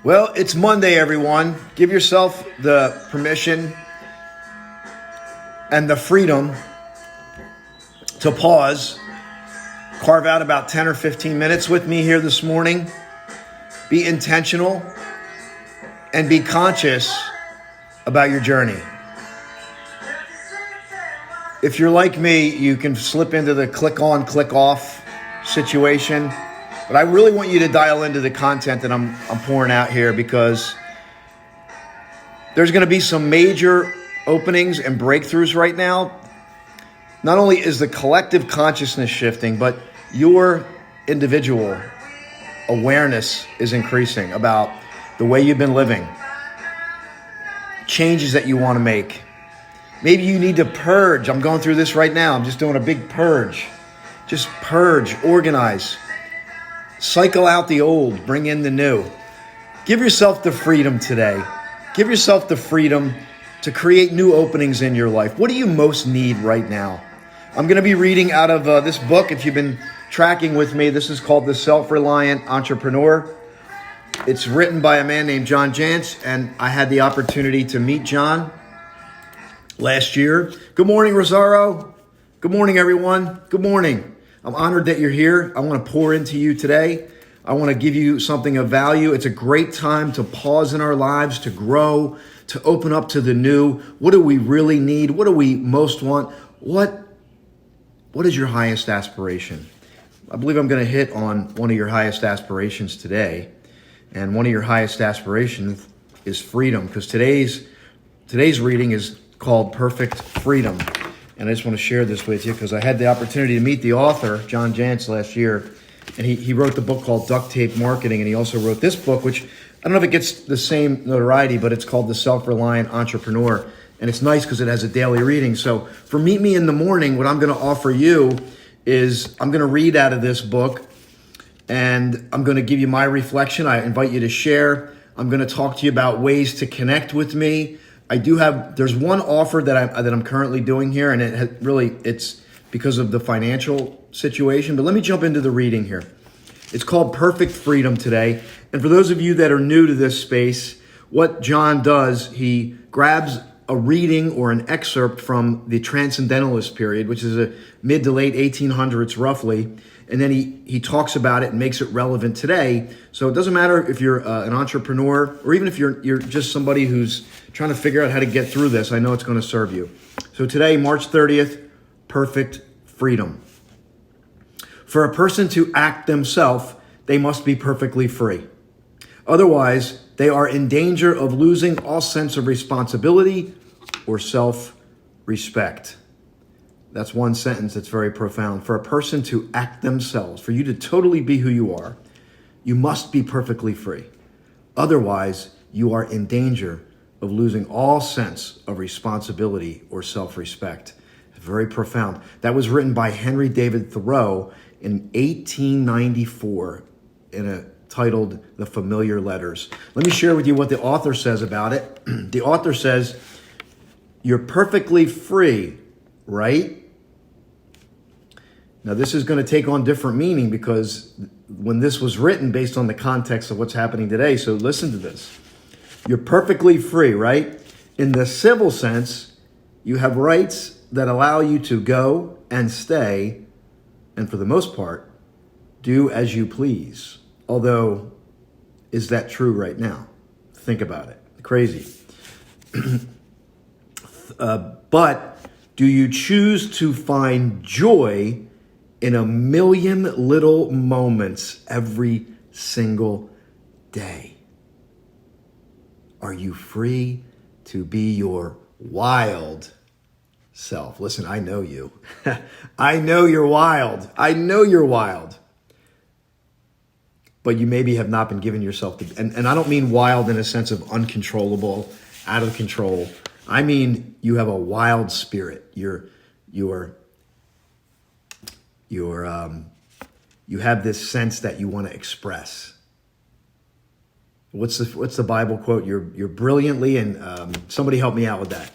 Well, it's Monday, everyone. Give yourself the permission and the freedom to pause, carve out about 10 or 15 minutes with me here this morning. Be intentional and be conscious about your journey. If you're like me, you can slip into the click on, click off situation. But I really want you to dial into the content that I'm pouring out here, because there's going to be some major openings and breakthroughs right now. Not only is the collective consciousness shifting, but your individual awareness is increasing about the way you've been living, changes that you want to make. Maybe you need to purge. I'm going through this right now. I'm just doing a big purge. Just purge, organize. Cycle out the old, bring in the new. Give yourself the freedom today. Give yourself the freedom to create new openings in your life. What do you most need right now? I'm going to be reading out of this book. If you've been tracking with me, this is called The Self-Reliant Entrepreneur. It's written by a man named John Jantsch, and I had the opportunity to meet John last year. Good morning, Rosario. Good morning, everyone. Good morning. I'm honored that you're here. I want to pour into you today. I want to give you something of value. It's a great time to pause in our lives, to grow, to open up to the new. What do we really need? What do we most want? What is your highest aspiration? I believe I'm going to hit on one of your highest aspirations today. And one of your highest aspirations is freedom, because today's reading is called Perfect Freedom. And I just want to share this with you because I had the opportunity to meet the author, John Jantsch, last year. And he wrote the book called Duct Tape Marketing. And he also wrote this book, which I don't know if it gets the same notoriety, but it's called The Self-Reliant Entrepreneur. And it's nice because it has a daily reading. So for Meet Me in the Morning, what I'm going to offer you is I'm going to read out of this book. And I'm going to give you my reflection. I invite you to share. I'm going to talk to you about ways to connect with me. There's one offer that I'm currently doing here, and it's because of the financial situation. But let me jump into the reading here. It's called Perfect Freedom today. And for those of you that are new to this space, what John does, he grabs a reading or an excerpt from the Transcendentalist period, which is a mid to late 1800s roughly. And then he talks about it and makes it relevant today. So it doesn't matter if you're an entrepreneur or even if you're just somebody who's trying to figure out how to get through this. I know it's going to serve you. So today, March 30th, perfect freedom. For a person to act themselves, they must be perfectly free. Otherwise, they are in danger of losing all sense of responsibility or self-respect. That's one sentence that's very profound. For a person to act themselves, for you to totally be who you are, you must be perfectly free. Otherwise, you are in danger of losing all sense of responsibility or self-respect. Very profound. That was written by Henry David Thoreau in 1894 titled The Familiar Letters. Let me share with you what the author says about it. The author says, "You're perfectly free, right?" Now, this is going to take on different meaning because when this was written based on the context of what's happening today, so listen to this. You're perfectly free, right? In the civil sense, you have rights that allow you to go and stay, and for the most part, do as you please. Although, is that true right now? Think about it. Crazy. But do you choose to find joy in a million little moments every single day? Are you free to be your wild self? Listen, I know you. I know you're wild. I know you're wild. But you maybe have not been given yourself and I don't mean wild in a sense of uncontrollable, out of control. I mean, you have a wild spirit. You have this sense that you want to express. What's the Bible quote? You're brilliantly, and somebody help me out with that.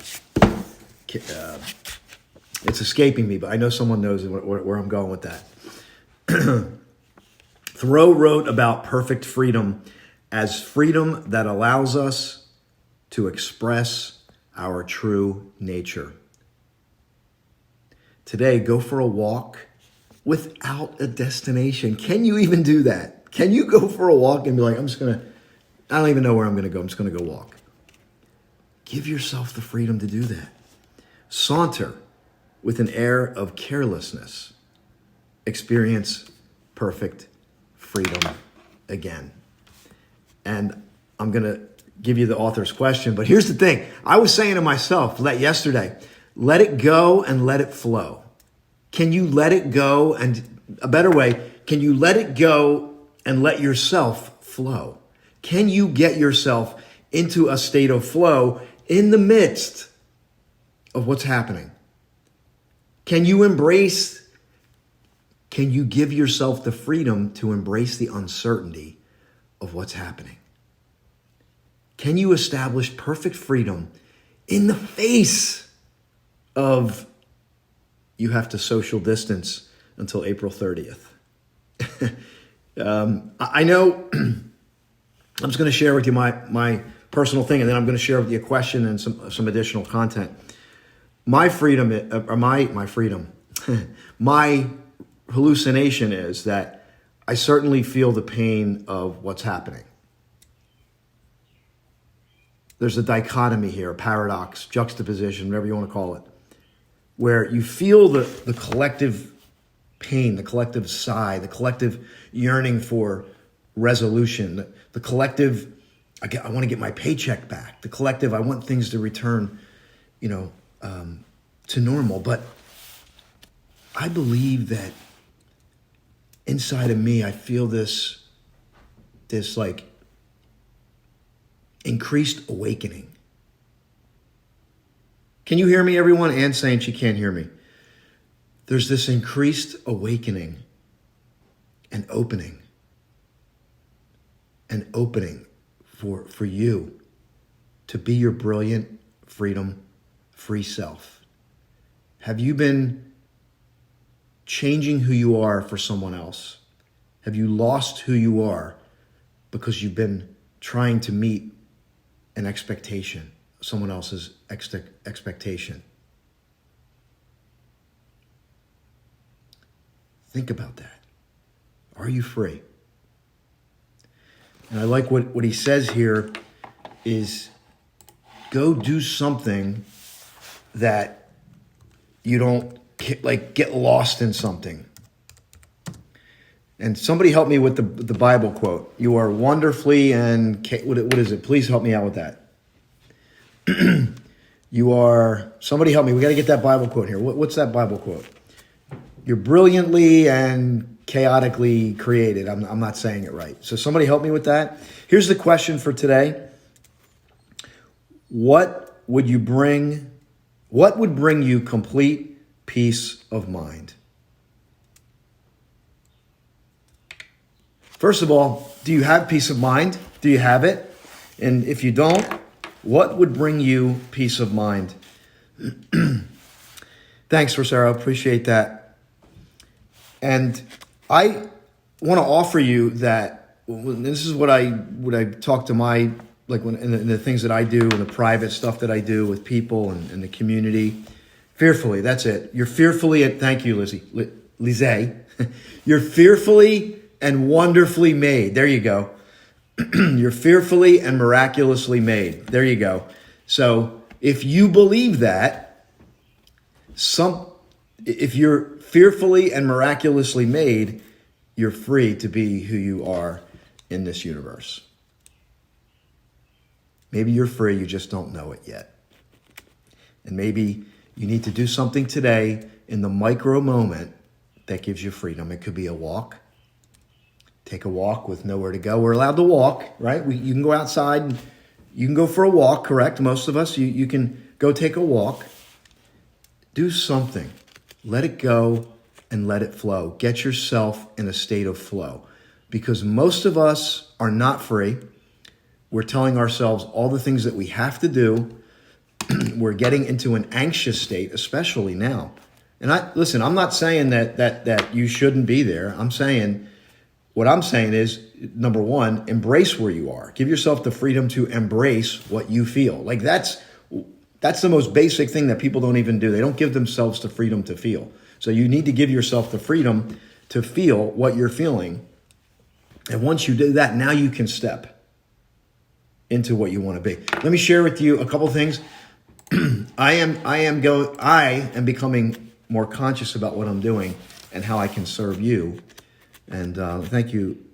It's escaping me, but I know someone knows where I'm going with that. Thoreau wrote about perfect freedom as freedom that allows us to express our true nature. Today, go for a walk without a destination. Can you even do that? Can you go for a walk and be like, I don't even know where I'm going to go. I'm just going to go walk. Give yourself the freedom to do that. Saunter with an air of carelessness. Experience perfect freedom again. And I'm going to give you the author's question, but here's the thing. I was saying to myself yesterday, let it go and let it flow. Can you let it go? And a better way, can you let it go and let yourself flow? Can you get yourself into a state of flow in the midst of what's happening? Can you give yourself the freedom to embrace the uncertainty of what's happening? Can you establish perfect freedom in the face of you have to social distance until April 30th? I know I'm just going to share with you my personal thing, and then I'm going to share with you a question and some additional content. My freedom, my hallucination is that I certainly feel the pain of what's happening. There's a dichotomy here, a paradox, juxtaposition, whatever you want to call it, where you feel the collective pain, the collective sigh, the collective yearning for resolution, the collective, I want to get my paycheck back, the collective, I want things to return, to normal. But I believe that inside of me, I feel this like increased awakening. Can you hear me, everyone? Anne's saying she can't hear me. There's this increased awakening and opening for you to be your brilliant, freedom-free self. Have you been changing who you are for someone else? Have you lost who you are because you've been trying to meet an expectation, someone else's expectation? Think about that. Are you free? And I like what he says here is go do something that you don't get lost in something. And somebody help me with the Bible quote. You are wonderfully and what is it? Please help me out with that. Somebody help me. We got to get that Bible quote here. What's that Bible quote? You're brilliantly and chaotically created. I'm not saying it right. So somebody help me with that. Here's the question for today. What would bring you complete peace of mind? First of all, do you have peace of mind? Do you have it? And if you don't, what would bring you peace of mind? Thanks, Rosero. Appreciate that. And I want to offer you that. This is what I talk to my, in the things that I do and the private stuff that I do with people and the community. Fearfully, that's it. You're fearfully, thank you, Lizzie. You're fearfully and wonderfully made. There you go. You're fearfully and miraculously made. There you go. So if you believe that, if you're fearfully and miraculously made, you're free to be who you are in this universe. Maybe you're free, you just don't know it yet. And maybe you need to do something today in the micro moment that gives you freedom. It could be a walk. Take a walk with nowhere to go. We're allowed to walk, right? You can go outside and you can go for a walk, correct? Most of us, you can go take a walk. Do something. Let it go and let it flow. Get yourself in a state of flow, because most of us are not free. We're telling ourselves all the things that we have to do. We're getting into an anxious state, especially now. And I'm not saying that you shouldn't be there. I'm saying what I'm saying is, number one, embrace where you are. Give yourself the freedom to embrace what you feel. Like that's the most basic thing that people don't even do. They don't give themselves the freedom to feel. So you need to give yourself the freedom to feel what you're feeling. And once you do that, now you can step into what you want to be. Let me share with you a couple things. I am becoming more conscious about what I'm doing and how I can serve you. And thank you,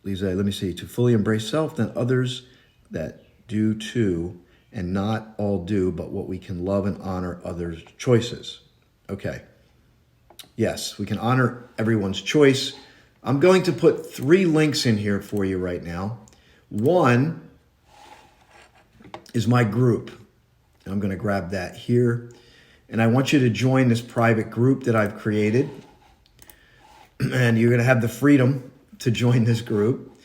Lisa. Let me see. To fully embrace self, then others that do too, and not all do, but what we can love and honor others' choices. Okay. Yes, we can honor everyone's choice. I'm going to put 3 links in here for you right now. One is my group. And I'm going to grab that here. And I want you to join this private group that I've created. And you're going to have the freedom to join this group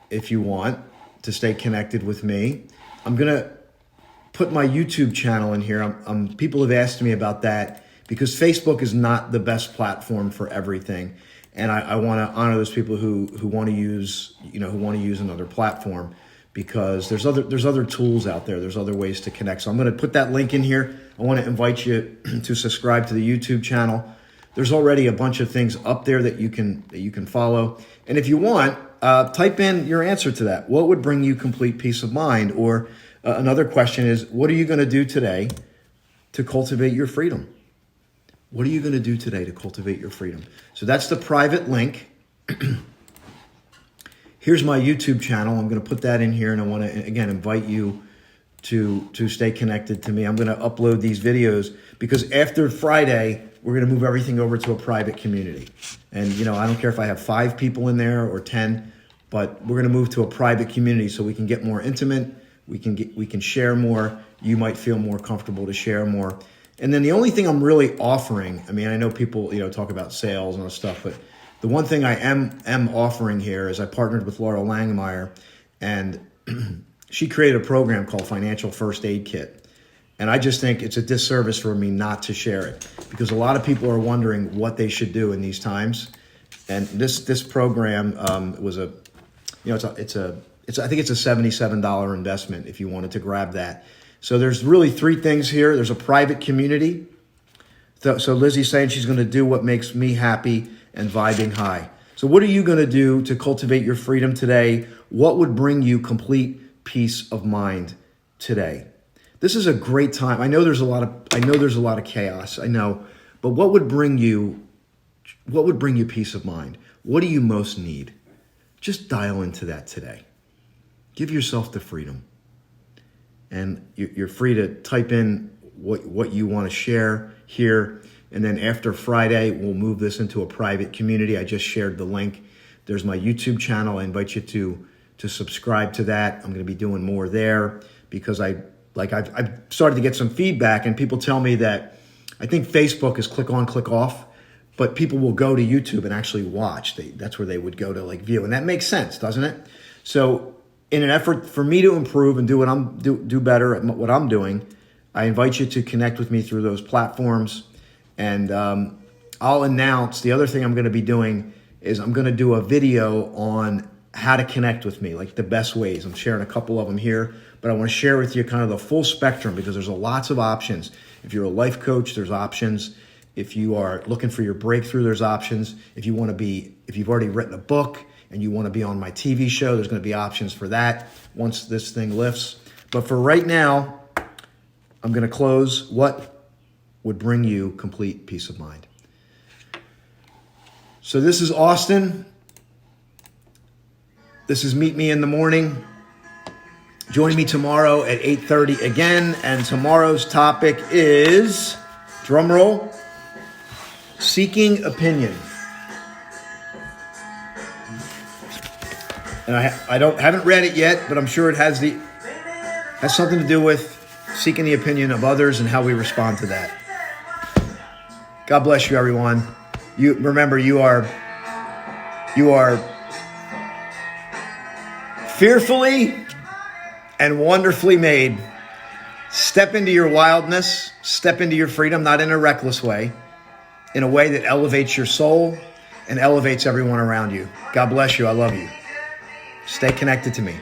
if you want to stay connected with me. I'm going to put my YouTube channel in here. People have asked me about that because Facebook is not the best platform for everything. And I want to honor those people who want to use, who want to use another platform, because there's other tools out there. There's other ways to connect. So I'm going to put that link in here. I want to invite you to subscribe to the YouTube channel. There's already a bunch of things up there that you can follow. And if you want, type in your answer to that. What would bring you complete peace of mind? Or another question is, what are you going to do today to cultivate your freedom? What are you going to do today to cultivate your freedom? So that's the private link. Here's my YouTube channel. I'm going to put that in here, and I want to, again, invite you to stay connected to me. I'm going to upload these videos because after Friday, we're going to move everything over to a private community. And, I don't care if I have 5 people in there or 10, but we're going to move to a private community so we can get more intimate. We can share more. You might feel more comfortable to share more. And then the only thing I'm really offering, I know people, talk about sales and all stuff, but the one thing I am offering here is I partnered with Laura Langmeyer, and she created a program called Financial First Aid Kit. And I just think it's a disservice for me not to share it, because a lot of people are wondering what they should do in these times. And this program was I think it's a $77 investment if you wanted to grab that. So there's really 3 things here. There's a private community. So Lizzie's saying she's going to do what makes me happy and vibing high. So what are you going to do to cultivate your freedom today? What would bring you complete peace of mind today? This is a great time. I know there's a lot of chaos. I know, but what would bring you peace of mind? What do you most need? Just dial into that today. Give yourself the freedom. And you're free to type in what you want to share here. And then after Friday, we'll move this into a private community. I just shared the link. There's my YouTube channel. I invite you to subscribe to that. I'm going to be doing more there because I've started to get some feedback, and people tell me that I think Facebook is click on, click off, but people will go to YouTube and actually watch. That's where they would go to view. And that makes sense, doesn't it? So in an effort for me to improve and do better at what I'm doing, I invite you to connect with me through those platforms. And I'll announce the other thing I'm going to be doing is I'm going to do a video on how to connect with me, like the best ways. I'm sharing a couple of them here, but I want to share with you kind of the full spectrum, because there's lots of options. If you're a life coach, there's options. If you are looking for your breakthrough, there's options. If you've already written a book and you want to be on my TV show, there's going to be options for that once this thing lifts. But for right now, I'm going to close. What would bring you complete peace of mind? So this is Austin. This is Meet Me in the Morning. Join me tomorrow at 8:30 again. And tomorrow's topic is, drum roll, seeking opinion. And I haven't read it yet, but I'm sure it has something to do with seeking the opinion of others and how we respond to that. God bless you, everyone. You remember, you are fearfully and wonderfully made. Step into your wildness, step into your freedom, not in a reckless way, in a way that elevates your soul, and elevates everyone around you. God bless you. I love you. Stay connected to me.